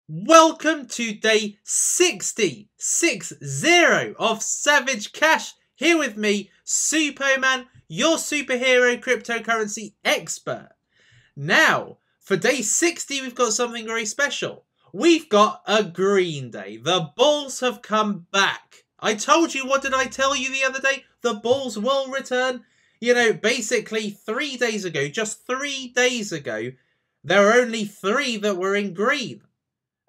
Welcome to day 60 of Savage Cash. Here with me, Suppoman, your superhero cryptocurrency expert. Now, for day 60, we've got something very special. We've got a green day. The bulls have come back. I told you, what did I tell you the other day? The bulls will return. You know, basically 3 days ago, just 3 days ago, there were only 3 that were in green.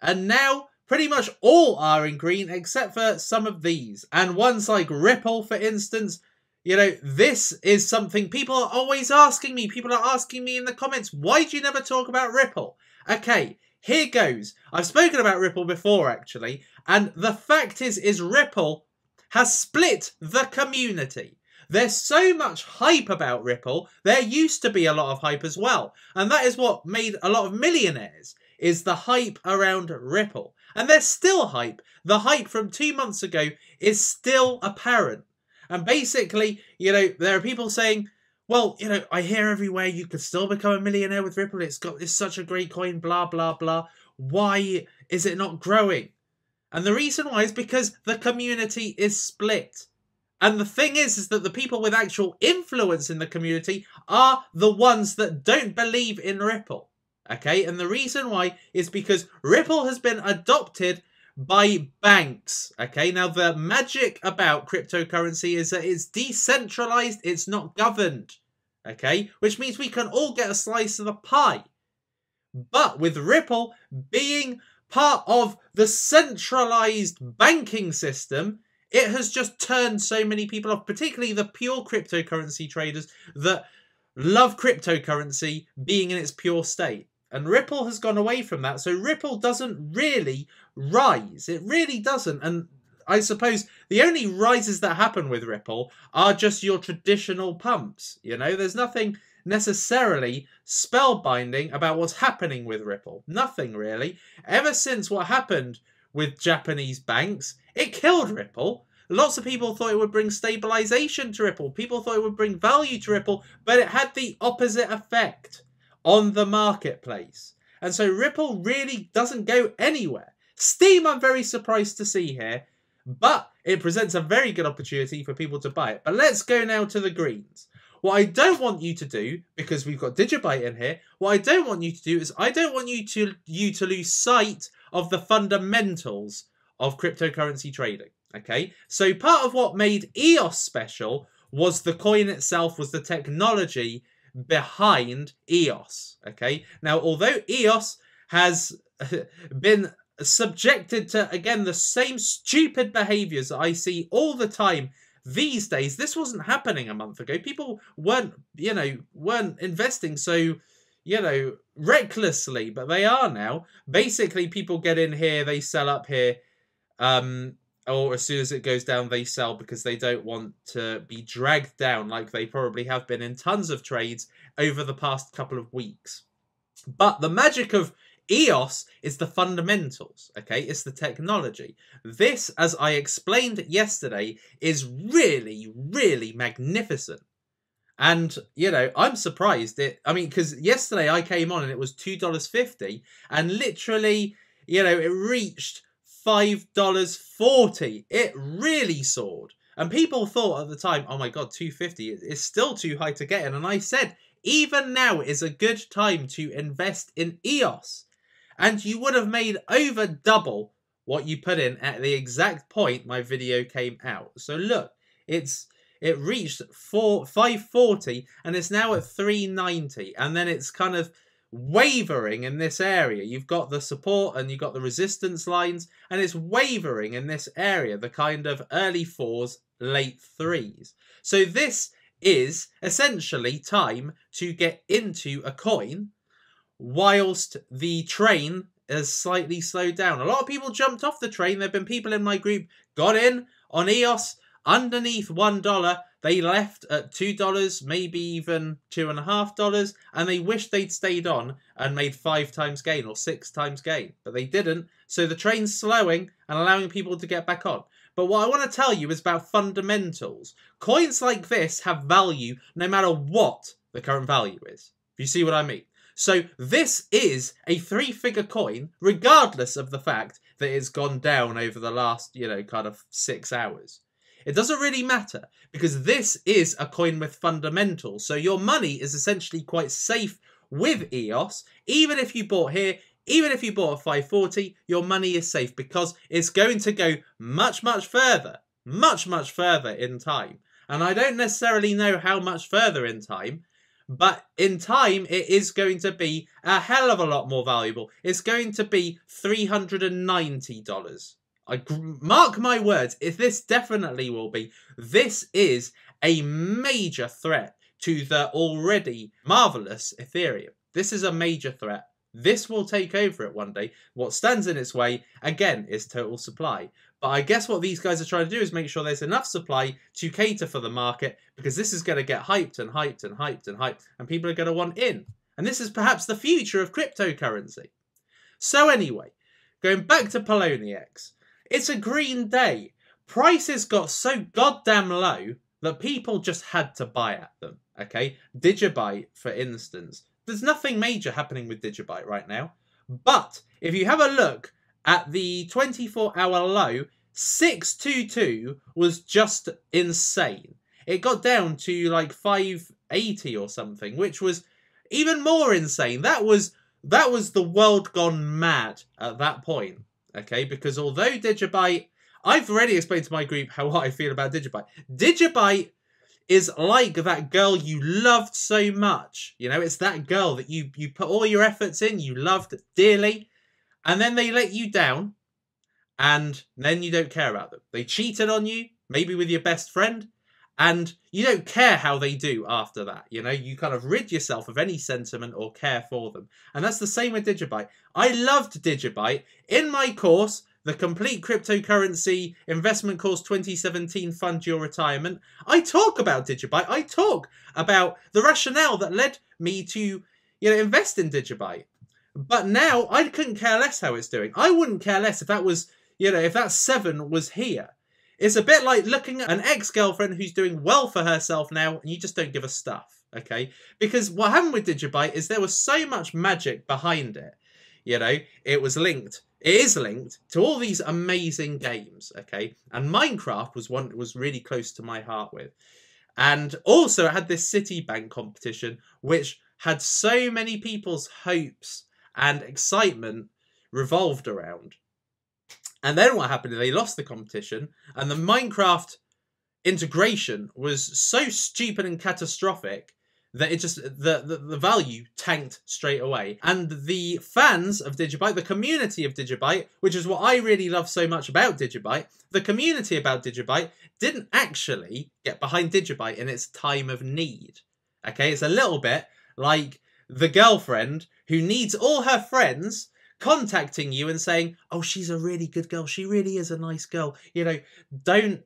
And now, pretty much all are in green, except for some of these. And ones like Ripple, for instance, you know, this is something people are always asking me. People are asking me in the comments, why do you never talk about Ripple? Okay, here goes. I've spoken about Ripple before, actually. And the fact is Ripple has split the community. There's so much hype about Ripple. There used to be a lot of hype as well. And that is what made a lot of millionaires, is the hype around Ripple. And there's still hype. The hype from 2 months ago is still apparent. And basically, you know, there are people saying, well, you know, I hear everywhere you could still become a millionaire with Ripple. It's such a great coin, blah, blah, blah. Why is it not growing? And the reason why is because the community is split. And the thing is that the people with actual influence in the community are the ones that don't believe in Ripple. Okay, and the reason why is because Ripple has been adopted by banks. Okay, now the magic about cryptocurrency is that it's decentralized, it's not governed. Okay, which means we can all get a slice of the pie. But with Ripple being part of the centralized banking system, it has just turned so many people off, particularly the pure cryptocurrency traders that love cryptocurrency being in its pure state. And Ripple has gone away from that. So Ripple doesn't really rise. It really doesn't. And I suppose the only rises that happen with Ripple are just your traditional pumps. You know, there's nothing necessarily spellbinding about what's happening with Ripple. Nothing really. Ever since what happened with Japanese banks, it killed Ripple. Lots of people thought it would bring stabilization to Ripple. People thought it would bring value to Ripple, but it had the opposite effect on the marketplace. And so Ripple really doesn't go anywhere. Steam, I'm very surprised to see here, but it presents a very good opportunity for people to buy it. But let's go now to the greens. What I don't want you to do, because we've got Digibyte in here, what I don't want you to do is I don't want you to lose sight of the fundamentals of cryptocurrency trading. Okay, so part of what made EOS special was the coin itself, was the technology behind EOS. Okay, now although EOS has been subjected to, again, the same stupid behaviors that I see all the time these days, this wasn't happening a month ago. People weren't investing so, recklessly, but they are now. Basically, people get in here, they sell up here, or as soon as it goes down, they sell because they don't want to be dragged down like they probably have been in tons of trades over the past couple of weeks. But the magic of EOS is the fundamentals, okay? It's the technology. This, as I explained yesterday, is really, really magnificent. And, you know, I'm surprised. Because yesterday I came on and it was $2.50 and literally, you know, it reached $5.40. It really soared. And people thought at the time, oh my God, $2.50 is still too high to get in. And I said, even now is a good time to invest in EOS. And you would have made over double what you put in at the exact point my video came out. So look, it reached $5.40 and it's now at $3.90. And then it's kind of wavering in this area. You've got the support and you've got the resistance lines, and it's wavering in this area, the kind of early 4s, late 3s. So this is essentially time to get into a coin whilst the train has slightly slowed down. A lot of people jumped off the train. There have been people in my group got in on EOS underneath $1. They left at $2, maybe even $2.50, and they wished they'd stayed on and made 5 times gain or 6 times gain, but they didn't. So the train's slowing and allowing people to get back on. But what I want to tell you is about fundamentals. Coins like this have value no matter what the current value is. If you see what I mean. So this is a 3-figure coin, regardless of the fact that it's gone down over the last, kind of 6 hours. It doesn't really matter, because this is a coin with fundamentals. So your money is essentially quite safe with EOS. Even if you bought here, even if you bought at 540, your money is safe, because it's going to go much, much further in time. And I don't necessarily know how much further in time, but in time, it is going to be a hell of a lot more valuable. It's going to be $390. Mark my words, if this definitely will be. This is a major threat to the already marvelous Ethereum. This is a major threat. This will take over it one day. What stands in its way, again, is total supply. But I guess what these guys are trying to do is make sure there's enough supply to cater for the market, because this is going to get hyped and hyped and hyped and hyped, and people are going to want in. And this is perhaps the future of cryptocurrency. So anyway, going back to Poloniex, it's a green day. Prices got so goddamn low that people just had to buy at them, okay? Digibyte, for instance. There's nothing major happening with Digibyte right now. But if you have a look at the 24-hour low, 622 was just insane. It got down to like 580 or something, which was even more insane. That was the world gone mad at that point. Okay, because although Digibyte, I've already explained to my group what I feel about Digibyte. Digibyte is like that girl you loved so much. It's that girl that you put all your efforts in, you loved dearly, and then they let you down, and then you don't care about them. They cheated on you, maybe with your best friend, and you don't care how they do after that. You kind of rid yourself of any sentiment or care for them. And that's the same with Digibyte. I loved Digibyte. In my course, the Complete Cryptocurrency Investment Course 2017 Fund Your Retirement, I talk about Digibyte. I talk about the rationale that led me to, invest in Digibyte. But now I couldn't care less how it's doing. I wouldn't care less if that was, if that 7 was here. It's a bit like looking at an ex-girlfriend who's doing well for herself now, and you just don't give a stuff, okay? Because what happened with Digibyte is there was so much magic behind it. It was linked. It is linked to all these amazing games, okay? And Minecraft was one that was really close to my heart with. And also it had this Citibank competition, which had so many people's hopes and excitement revolved around. And then what happened is they lost the competition, and the Minecraft integration was so stupid and catastrophic that it just, the value tanked straight away. And the fans of Digibyte, the community of Digibyte, which is what I really love so much about Digibyte, the community about Digibyte didn't actually get behind Digibyte in its time of need. Okay, it's a little bit like the girlfriend who needs all her friends contacting you and saying, oh, she's a really good girl, she really is a nice girl, don't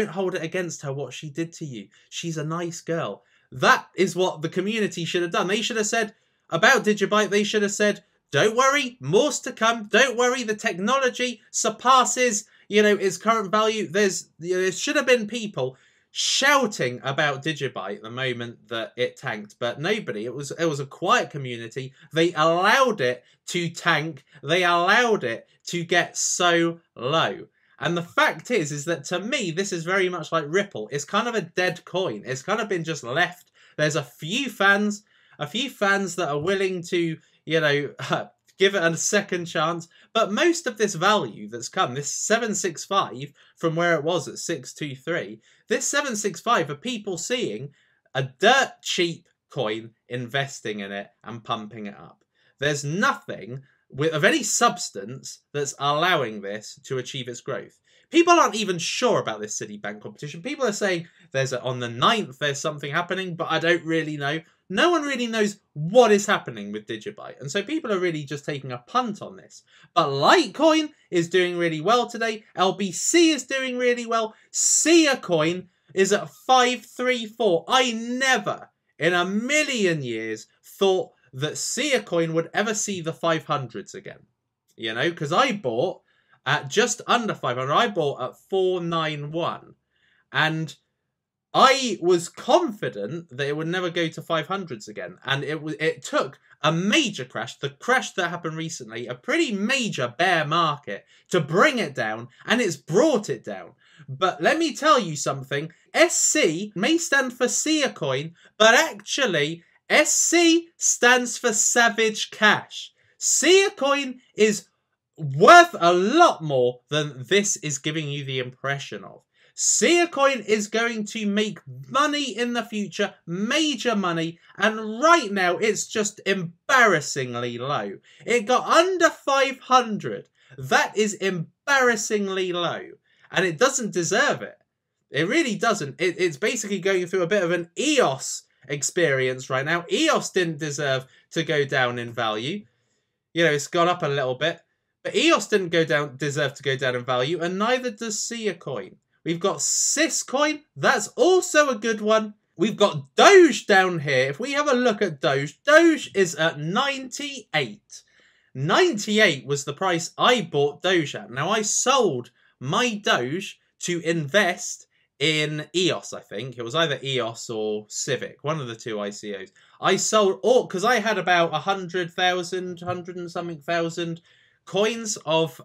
hold it against her what she did to you, she's a nice girl. That is what the community should have done. They should have said about Digibyte, they should have said, don't worry, more's to come, don't worry, the technology surpasses its current value. There should have been people shouting about Digibyte the moment that it tanked, but nobody. It was a quiet community. They allowed it to tank. They allowed it to get so low. And the fact is that to me, this is very much like Ripple. It's kind of a dead coin. It's kind of been just left. There's a few fans that are willing to, give it a second chance. But most of this value that's come, this 765 from where it was at 623, this 765 are people seeing a dirt cheap coin, investing in it and pumping it up. There's nothing of any substance that's allowing this to achieve its growth. People aren't even sure about this Citibank competition. People are saying on the 9th there's something happening, but I don't really know. No one really knows what is happening with Digibyte. And so people are really just taking a punt on this. But Litecoin is doing really well today. LBC is doing really well. Sia Coin is at 534. I never in a million years thought that Sia Coin would ever see the 500s again. Because I bought at just under 500. I bought at 491. And I was confident that it would never go to 500s again, and it took a major crash, the crash that happened recently, a pretty major bear market, to bring it down, and it's brought it down. But let me tell you something, SC may stand for Sia Coin, but actually SC stands for Savage Cash. Sia Coin is worth a lot more than this is giving you the impression of. Sia Coin is going to make money in the future, major money, and right now it's just embarrassingly low. It got under 500. That is embarrassingly low, and it doesn't deserve it. It really doesn't. It's basically going through a bit of an EOS experience right now. EOS didn't deserve to go down in value. You know, it's gone up a little bit, but EOS didn't deserve to go down in value, and neither does Sia Coin. We've got Syscoin. That's also a good one. We've got Doge down here. If we have a look at Doge, Doge is at 98. 98 was the price I bought Doge at. Now, I sold my Doge to invest in EOS, I think. It was either EOS or Civic, one of the two ICOs. I sold all, because I had about 100,000, 100 and something thousand coins of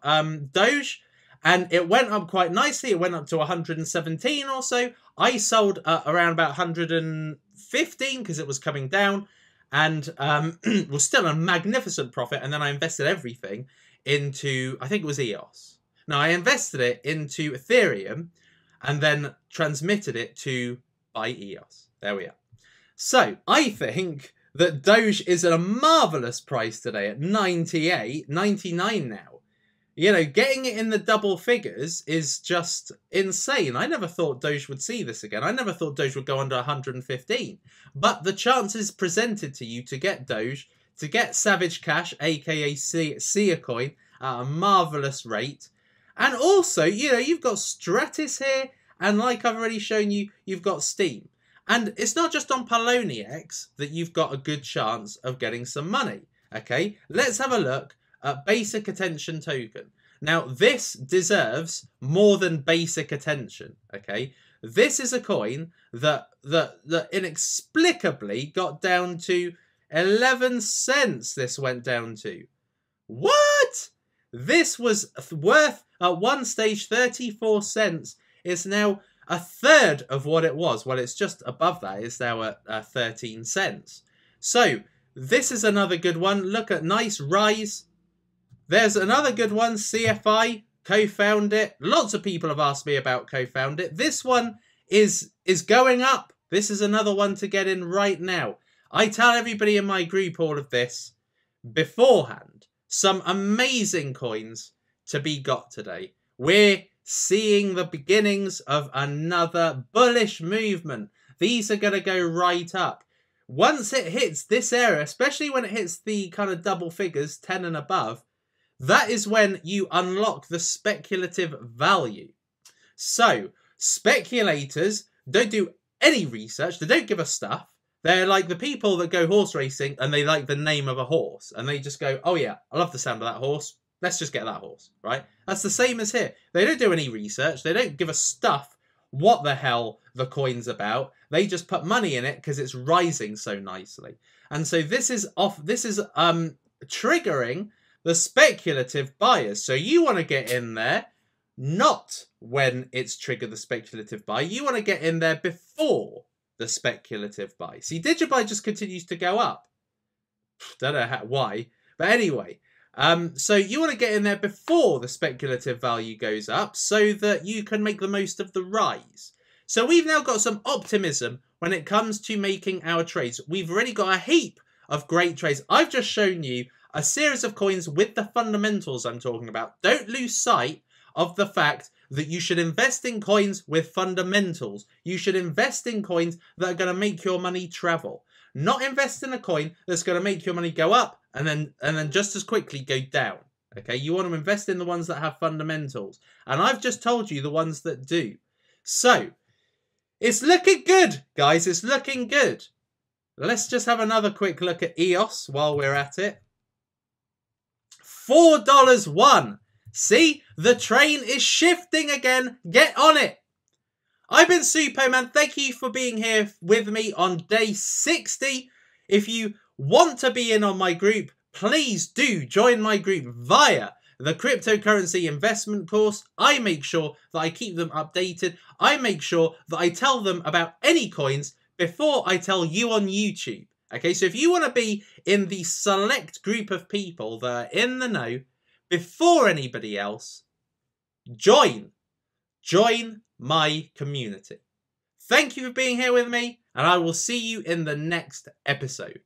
Doge. And it went up quite nicely. It went up to 117 or so. I sold around about 115 because it was coming down. And was still a magnificent profit. And then I invested everything into, I think it was EOS. Now, I invested it into Ethereum and then transmitted it to buy EOS. There we are. So, I think that Doge is at a marvellous price today at 98, 99 now. You know, getting it in the double figures is just insane. I never thought Doge would see this again. I never thought Doge would go under 115. But the chances presented to you to get Doge, to get Savage Cash, aka Sia Coin, at a marvellous rate. And also, you know, you've got Stratis here, and like I've already shown you, you've got Steam. And it's not just on Poloniex that you've got a good chance of getting some money. Okay, let's have a look. Basic attention token. Now, this deserves more than basic attention, okay? This is a coin that inexplicably got down to 11 cents this went down to. What? This was worth, at one stage, 34 cents. It's now a third of what it was. Well, it's just above that. It's now at 13 cents. So, this is another good one. Look at nice rise. There's another good one, CFI, Co-Found It. Lots of people have asked me about Co-Found It. This one is going up. This is another one to get in right now. I tell everybody in my group all of this beforehand. Some amazing coins to be got today. We're seeing the beginnings of another bullish movement. These are going to go right up. Once it hits this area, especially when it hits the kind of double figures, 10 and above, that is when you unlock the speculative value. So, speculators don't do any research. They don't give us stuff. They're like the people that go horse racing and they like the name of a horse. And they just go, oh yeah, I love the sound of that horse. Let's just get that horse, right? That's the same as here. They don't do any research. They don't give us stuff what the hell the coin's about. They just put money in it because it's rising so nicely. And so this is triggering the speculative buyers. So you want to get in there, not when it's triggered the speculative buy. You want to get in there before the speculative buy. See, Digibyte just continues to go up. Don't know why. But anyway, so you want to get in there before the speculative value goes up so that you can make the most of the rise. So we've now got some optimism when it comes to making our trades. We've already got a heap of great trades. I've just shown you a series of coins with the fundamentals I'm talking about. Don't lose sight of the fact that you should invest in coins with fundamentals. You should invest in coins that are going to make your money travel. Not invest in a coin that's going to make your money go up and then just as quickly go down. Okay, you want to invest in the ones that have fundamentals. And I've just told you the ones that do. So, it's looking good, guys. It's looking good. Let's just have another quick look at EOS while we're at it. $4.01. See, the train is shifting again. Get on it. I've been Suppoman. Thank you for being here with me on day 60. If you want to be in on my group, please do join my group via the cryptocurrency investment course. I make sure that I keep them updated. I make sure that I tell them about any coins before I tell you on YouTube. Okay, so if you want to be in the select group of people that are in the know before anybody else, join my community. Thank you for being here with me, and I will see you in the next episode.